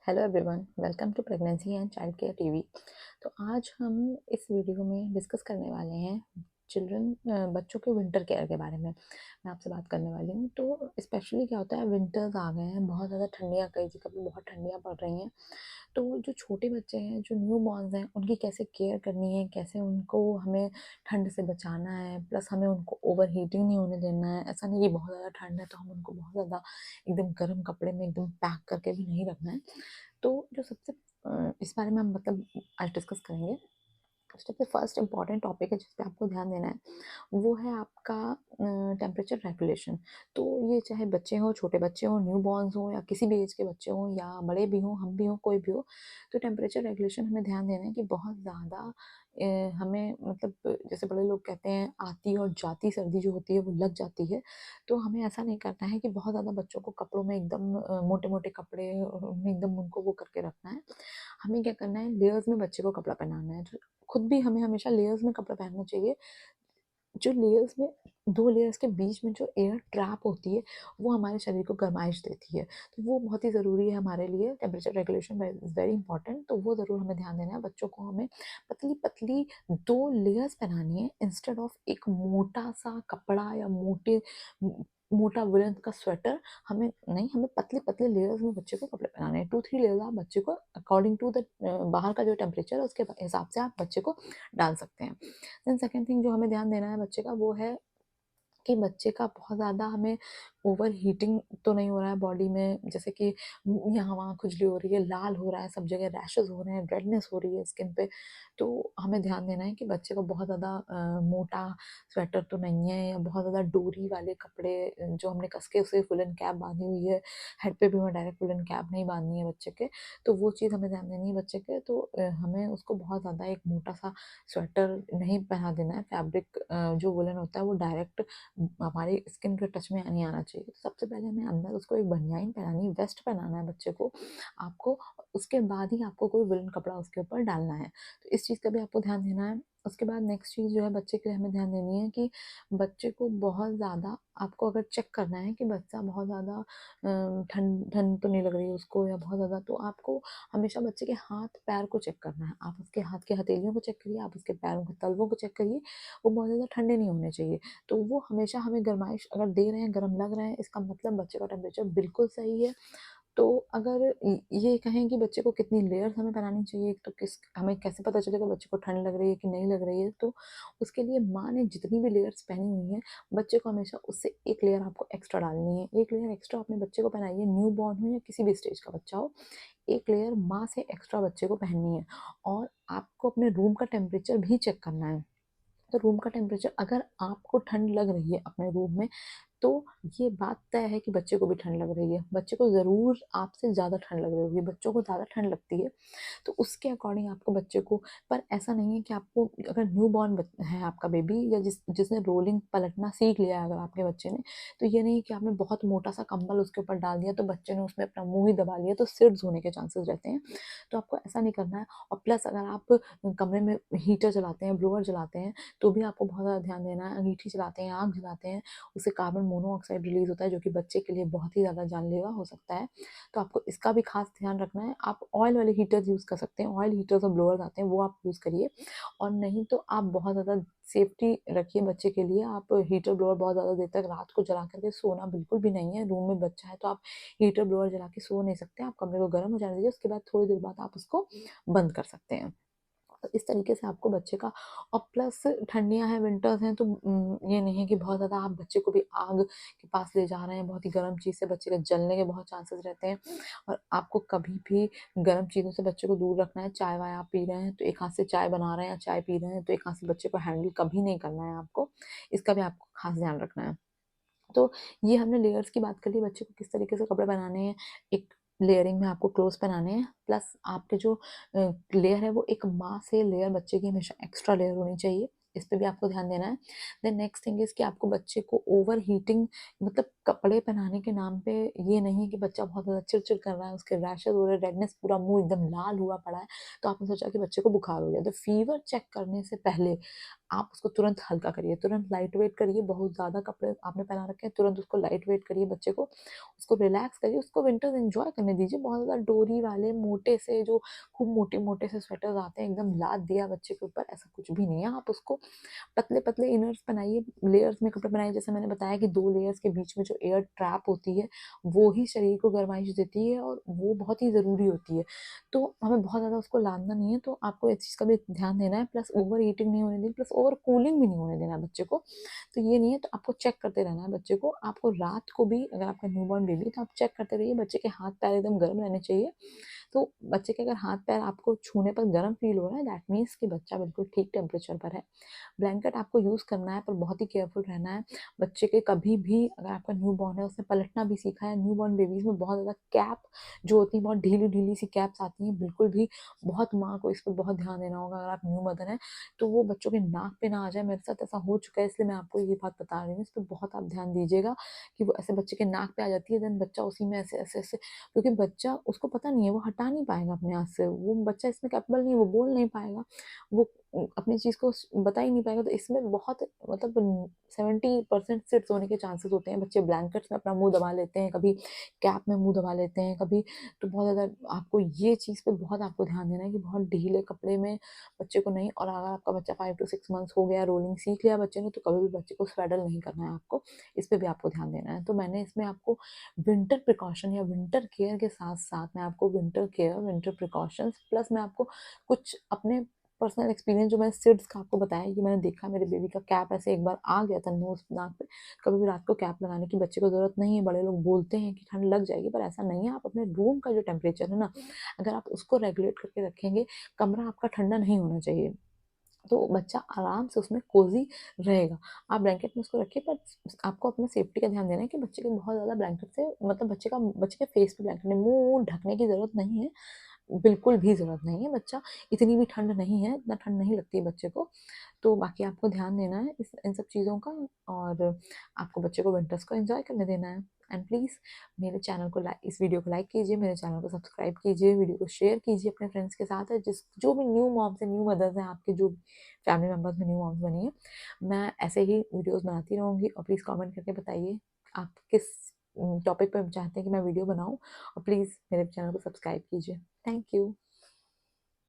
Hello everyone, welcome to pregnancy and child care TV. तो आज हम इस वीडियो में डिस्कस करने वाले हैं बच्चों के विंटर केयर के बारे में। मैं आपसे बात करने वाली हूँ। तो स्पेशली क्या होता है, विंटर्स आ गए हैं, बहुत ज़्यादा ठंडियाँ, कई जगह पे बहुत ठंडियाँ पड़ रही हैं। तो जो छोटे बच्चे हैं, जो न्यू बॉर्न्स हैं, उनकी कैसे केयर करनी है, कैसे उनको हमें ठंड से बचाना है, प्लस हमें उनको ओवर हीटिंग नहीं होने देना है। ऐसा नहीं कि बहुत ज़्यादा ठंड है तो हम उनको बहुत ज़्यादा एकदम गर्म कपड़े में एकदम पैक करके भी नहीं रखना है। तो जो सबसे इस बारे में हम मतलब आज डिस्कस करेंगे। सबसे फर्स्ट इम्पॉर्टेंट टॉपिक है जिस पे आपको ध्यान देना है, वो है आपका टेम्परेचर रेगुलेशन। तो ये चाहे बच्चे हों, छोटे बच्चे हों, न्यू बॉर्न्स हों, या किसी भी एज के बच्चे हों, या बड़े भी हों, हम भी हों, कोई भी हो। तो टेम्परेचर रेगुलेशन हमें ध्यान देना है कि बहुत ज़्यादा हमें मतलब जैसे बड़े लोग कहते हैं, आती और जाती सर्दी जो होती है वो लग जाती है। तो हमें ऐसा नहीं करना है कि बहुत ज़्यादा बच्चों को कपड़ों में एकदम मोटे मोटे कपड़े और उनमें एकदम उनको वो करके रखना है। हमें क्या करना है, लेयर्स में बच्चे को कपड़ा पहनाना है। खुद भी हमें हमेशा लेयर्स में कपड़ा पहनना चाहिए। जो लेयर्स में 2 लेयर्स के बीच में जो एयर ट्रैप होती है, वो हमारे शरीर को गर्माइश देती है। तो वो बहुत ही ज़रूरी है हमारे लिए। Temperature regulation is very important. तो वो ज़रूर हमें ध्यान देना है। बच्चों को हमें पतली-पतली 2 लेयर्स पहनानी है, इंस्टेड ऑफ एक मोटा-सा कपड़ा या मोटा वूलन का स्वेटर। हमें पतले-पतले लेयर्स में बच्चे को कपड़े पहनाने हैं। 2-3 लेयर्स आप बच्चे को अकॉर्डिंग टू द बाहर का जो टेम्परेचर है उसके हिसाब से आप बच्चे को डाल सकते हैं। देन सेकंड थिंग जो हमें ध्यान देना है बच्चे का, वो है कि बच्चे का बहुत ज़्यादा हमें ओवर हीटिंग तो नहीं हो रहा है बॉडी में, जैसे कि यहाँ वहाँ खुजली हो रही है, लाल हो रहा है, सब जगह रैशेज़ हो रहे हैं, रेडनेस हो रही है स्किन पे। तो हमें ध्यान देना है कि बच्चे को बहुत ज़्यादा मोटा स्वेटर तो नहीं है, या बहुत ज़्यादा डोरी वाले कपड़े जो हमने कस के उसे वुलन कैप बाँधी हुई है, हेड पे भी हमें डायरेक्ट वुलन कैप नहीं बाँधनी है बच्चे के। तो वो चीज़ हमें ध्यान देनी है बच्चे के। तो हमें उसको बहुत ज़्यादा एक मोटा-सा स्वेटर नहीं पहना देना है। फैब्रिक जो वुलन होता है वो डायरेक्ट हमारी स्किन के टच में नहीं आना चाहिए। तो सबसे पहले हमें अंदर उसको एक बनियान पहनानी है, वेस्ट पहनाना है बच्चे को आपको। उसके बाद ही आपको कोई वुलन कपड़ा उसके ऊपर डालना है। तो इस चीज़ का भी आपको ध्यान देना है। उसके बाद नेक्स्ट चीज़ जो है बच्चे के लिए हमें ध्यान देनी है कि बच्चे को बहुत ज़्यादा आपको अगर चेक करना है कि बच्चा बहुत ज़्यादा ठंड ठंड तो नहीं लग रही है उसको, या बहुत ज़्यादा, तो आपको हमेशा बच्चे के हाथ-पैर को चेक करना है। आप उसके हाथ की हथेलियों को चेक करिए, आप उसके पैरों के तलवों को चेक करिए। वो बहुत ज़्यादा ठंडे नहीं होने चाहिए। तो वो हमेशा हमें गरमाइश अगर दे रहे हैं, गर्म लग रहे हैं, इसका मतलब बच्चे का टेम्परेचर बिल्कुल सही है। तो अगर ये कहें कि बच्चे को कितनी लेयर्स हमें पहनानी चाहिए, तो किस हमें कैसे पता चलेगा बच्चे को ठंड लग रही है कि नहीं लग रही है? तो उसके लिए माँ ने जितनी भी लेयर्स पहनी हुई हैं, बच्चे को हमेशा उससे 1 लेयर आपको एक्स्ट्रा डालनी है। 1 लेयर एक्स्ट्रा अपने बच्चे को पहनाइए, न्यू बॉर्न हो या किसी भी स्टेज का बच्चा हो। 1 लेयर माँ से एक्स्ट्रा बच्चे को पहननी है। और आपको अपने रूम का टेम्परेचर भी चेक करना है। तो रूम का टेम्परेचर, अगर आपको ठंड लग रही है अपने रूम में, तो ये बात तय है कि बच्चे को भी ठंड लग रही है। बच्चे को ज़रूर आपसे ज़्यादा ठंड लग रही होगी। बच्चों को ज़्यादा ठंड लगती है, तो उसके अकॉर्डिंग आपको बच्चे को, पर ऐसा नहीं है कि आपको, अगर न्यू बॉर्न है आपका बेबी, या जिसने रोलिंग पलटना सीख लिया है अगर आपके बच्चे ने, तो ये नहीं कि आपने बहुत मोटा-सा कंबल उसके ऊपर डाल दिया तो बच्चे ने उसमें अपना मुँह ही दबा लिया, तो सिड्स होने के चांसेस रहते हैं। तो आपको ऐसा नहीं करना है। और प्लस अगर आप कमरे में हीटर चलाते हैं, ब्लोअर चलाते हैं, तो भी आपको बहुत ज़्यादा ध्यान देना है। अंगीठी चलाते हैं, आग जलाते हैं, उससे कार्बन मोनोऑक्साइड रिलीज़ होता है, जो कि बच्चे के लिए बहुत ही ज़्यादा जानलेवा हो सकता है। तो आपको इसका भी खास ध्यान रखना है। आप ऑयल वाले हीटर्स यूज़ कर सकते हैं, ऑयल हीटर्स और ब्लोअर्स आते हैं, वो आप यूज़ करिए। और नहीं तो आप बहुत ज़्यादा सेफ्टी रखिए बच्चे के लिए। आप हीटर ब्लोअर बहुत ज़्यादा देर तक रात को जला कर के सोना बिल्कुल भी नहीं है। रूम में बच्चा है तो आप हीटर ब्लोअर जला के सो नहीं सकते। आप कमरे को गर्म हो जाने दीजिए, उसके बाद थोड़ी देर बाद आप उसको बंद कर सकते हैं। तो इस तरीके से आपको बच्चे का, और प्लस ठंडियाँ हैं, विंटर्स हैं, तो ये नहीं है कि बहुत ज़्यादा आप बच्चे को भी आग के पास ले जा रहे हैं। बहुत ही गर्म चीज़ से बच्चे के जलने के बहुत चांसेस रहते हैं। और आपको कभी भी गर्म चीज़ों से बच्चे को दूर रखना है। चाय-वाय आप पी रहे हैं तो एक हाथ से चाय बना रहे हैं या चाय पी रहे हैं तो एक हाथ से बच्चे को हैंडल कभी नहीं करना है आपको। इसका भी आपको खास ध्यान रखना है। तो ये हमने लेयर्स की बात कर ली, बच्चे को किस तरीके से कपड़े पहनाने हैं। एक लेयरिंग में आपको क्लोथ्स पहनाने हैं, प्लस आपके जो लेयर है वो एक माँ से लेयर बच्चे की हमेशा एक्स्ट्रा लेयर होनी चाहिए। इस पे भी आपको ध्यान देना है। देन नेक्स्ट थिंग इज़ कि आपको बच्चे को ओवर हीटिंग मतलब कपड़े पहनाने के नाम पे ये नहीं कि बच्चा बहुत ज़्यादा चिड़-चिड़ कर रहा है, उसके रैशेज़ हो रहे हैं, रेडनेस पूरा मुँह एकदम लाल हुआ पड़ा है, तो आपने सोचा कि बच्चे को बुखार हो गया। तो फीवर चेक करने से पहले आप उसको तुरंत हल्का करिए, तुरंत लाइट वेट करिए, बहुत ज़्यादा कपड़े आपने पहना रखे हैं, तुरंत उसको लाइट वेट करिए बच्चे को, उसको रिलैक्स करिए, उसको विंटर्स एन्जॉय करने दीजिए। बहुत ज़्यादा डोरी वाले मोटे से जो खूब मोटे-मोटे से स्वेटर्स आते हैं, एकदम लाद दिया बच्चे के ऊपर, ऐसा कुछ भी नहीं है। आप उसको पतले-पतले इनर्स पहनाइए, लेयर्स में कपड़े पहनाइए, जैसे मैंने बताया कि 2 लेयर्स के बीच में जो एयर ट्रैप होती है, वो ही शरीर को गर्माइश देती है और वो बहुत ही ज़रूरी होती है। तो हमें बहुत ज़्यादा उसको लादना नहीं है, तो आपको इस चीज़ का भी ध्यान देना है, प्लस ओवर हीटिंग नहीं होने देनी, प्लस ओवर कूलिंग भी नहीं होने देना है बच्चे को। तो ये नहीं है, तो आपको चेक करते रहना है बच्चे को। आपको रात को भी अगर आपका न्यूबॉर्न बेबी है, तो आप चेक करते रहिए, बच्चे के हाथ-पैर एकदम गर्म रहने चाहिए। तो बच्चे के अगर हाथ-पैर आपको छूने पर गर्म फ़ील हो रहा है, दैट मीन्स कि बच्चा बिल्कुल ठीक टेम्परेचर पर है। ब्लैंकेट आपको यूज़ करना है पर बहुत ही केयरफुल रहना है। बच्चे के कभी भी अगर आपका न्यूबॉर्न है उसने पलटना भी सीखा है, न्यूबॉर्न बेबीज़ में बहुत ज़्यादा कैप जो होती है बहुत ढीली-ढीली सी कैप्स आती हैं, बिल्कुल भी बहुत माँ को इस पे बहुत ध्यान देना होगा अगर आप न्यू मदर हैं, तो वो बच्चों के नाक पे ना आ जाए। मेरे साथ ऐसा हो चुका है इसलिए मैं आपको ये बात बता रही हूँ। इस पे बहुत आप ध्यान दीजिएगा कि वो ऐसे बच्चे के नाक पे आ जाती है देन बच्चा उसी में ऐसे-ऐसे क्योंकि बच्चा उसको पता नहीं है, वो हटा नहीं पाएगा अपने हाथ से, वो बच्चा इसमें कैपेबल नहीं है, वो बोल नहीं पाएगा, वो अपनी चीज़ को बता ही नहीं पाएगा, तो इसमें बहुत मतलब 70% सिड्स होने के चांसेस होते हैं। बच्चे ब्लैंकेट्स में अपना मुँह दबा लेते हैं, कभी कैप में मुँह दबा लेते हैं, कभी तो बहुत ज़्यादा आपको ये चीज़ पे बहुत आपको ध्यान देना है कि बहुत ढीले कपड़े में बच्चे को नहीं और अगर आपका बच्चा 5 टू 6 मंथ्स हो गया, रोलिंग सीख लिया बच्चे ने, तो कभी भी बच्चे को स्वेडल नहीं करना है आपको, इस पे भी आपको ध्यान देना है। तो मैंने इसमें आपको विंटर प्रिकॉशन या विंटर केयर के साथ-साथ मैं आपको winter care, winter precautions plus मैं आपको कुछ अपने पर्सनल एक्सपीरियंस जो मैंने सिड्स का आपको बताया कि मैंने देखा मेरे बेबी का कैप ऐसे एक बार आ गया था नोज़ नाक पे। कभी भी रात को कैप लगाने की बच्चे को ज़रूरत नहीं है। बड़े लोग बोलते हैं कि ठंड लग जाएगी पर ऐसा नहीं है। आप अपने रूम का जो टेम्परेचर है ना, अगर आप उसको रेगुलेट करके रखेंगे, कमरा आपका ठंडा नहीं होना चाहिए। तो बच्चा आराम से उसमें कोज़ी रहेगा। आप ब्लैंकेट में उसको रखिए पर आपको अपनी सेफ्टी का ध्यान देना है कि बच्चे को बहुत ज़्यादा ब्लैंकेट से मतलब बच्चे के फेस पे ब्लैंकेट नहीं, मुँह ढकने की ज़रूरत नहीं है। बिल्कुल भी ज़रूरत नहीं है। बच्चा इतनी भी ठंड नहीं है, इतना ठंड नहीं लगती है बच्चे को। तो बाकी आपको ध्यान देना है इस इन सब चीज़ों का और आपको बच्चे को विंटर्स को एन्जॉय करने देना है। एंड प्लीज़ मेरे चैनल को इस वीडियो को लाइक कीजिए, मेरे चैनल को सब्सक्राइब कीजिए, वीडियो को शेयर कीजिए अपने फ्रेंड्स के साथ जो भी न्यू मॉम्स हैं, न्यू मदर्स हैं, आपके जो फैमिली मेंबर्स में न्यू मॉम्स बनी हैं। मैं ऐसे ही वीडियोज़ बनाती रहूँगी और प्लीज़ कमेंट करके बताइए आप किस टॉपिक पे चाहते हैं कि मैं वीडियो बनाऊँ और प्लीज़ मेरे चैनल को सब्सक्राइब कीजिए। Thank you.